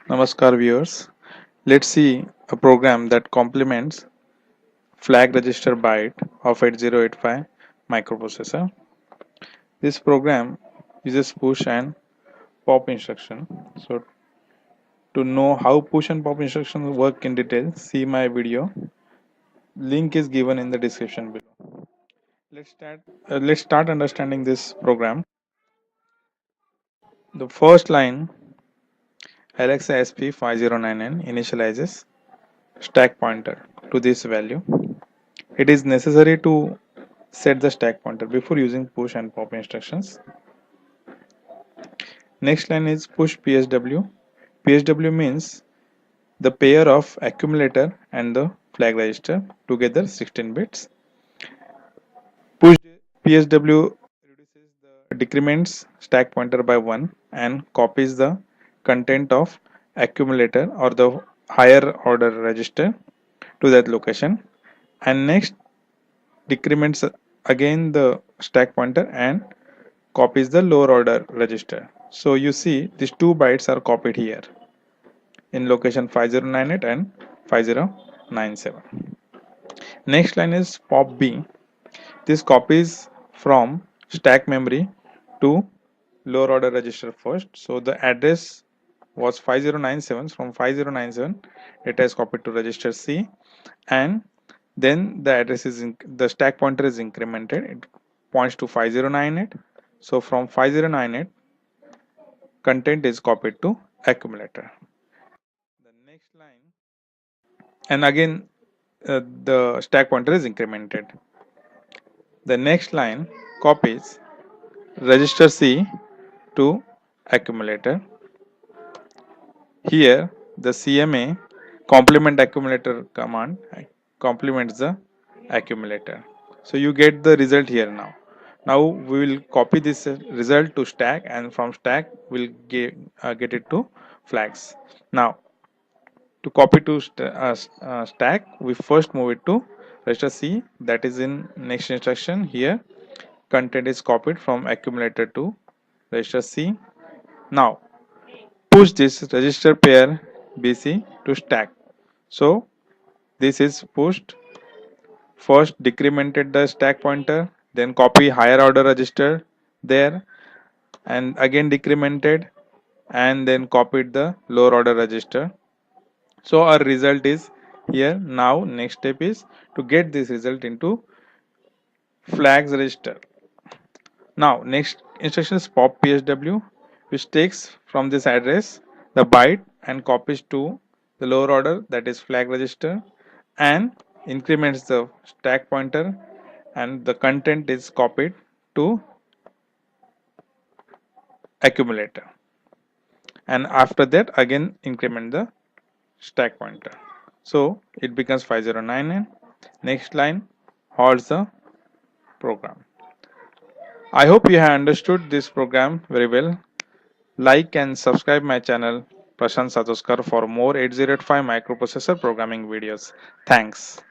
Namaskar viewers. Let's see a program that complements flag register byte of 8085 microprocessor. This program uses push and pop instruction. So to know how push and pop instructions work in detail, see my video. Link is given in the description below. Let's start understanding this program. The first line Alexa SP509N initializes stack pointer to this value. It is necessary to set the stack pointer before using push and pop instructions. Next line is push PSW. PSW means the pair of accumulator and the flag register, together 16 bits. Push PSW decrements stack pointer by 1 and copies the content of accumulator or the higher order register to that location, and next decrements again the stack pointer and copies the lower order register. So you see these 2 bytes are copied here in location 5098 and 5097. Next line is pop B. This copies from stack memory to lower order register first. So the address was 5097. From 5097 it has copied to register C, and then the address is the stack pointer is incremented. It points to 5098. So from 5098 content is copied to accumulator. The next line, and again the stack pointer is incremented. The next line copies register C to accumulator. Here the CMA complement accumulator command complements the accumulator. So you get the result here now. Now we will copy this result to stack, and from stack we'll get it to flags. Now to copy to stack, we first move it to register C, that is in next instruction. Here content is copied from accumulator to register C. Now push this register pair BC to stack. So this is pushed. First decremented the stack pointer, then copy higher order register there, and again decremented, and then copied the lower order register. So our result is here. Now next step is to get this result into flags register. Now next instruction is pop PSW, which takes from this address the byte and copies to the lower order, that is flag register, and increments the stack pointer, and the content is copied to accumulator, and after that again increment the stack pointer. So it becomes 5099. Next line halts the program. I hope you have understood this program very well. Like and subscribe my channel Prashant Satoskar for more 8085 microprocessor programming videos. Thanks.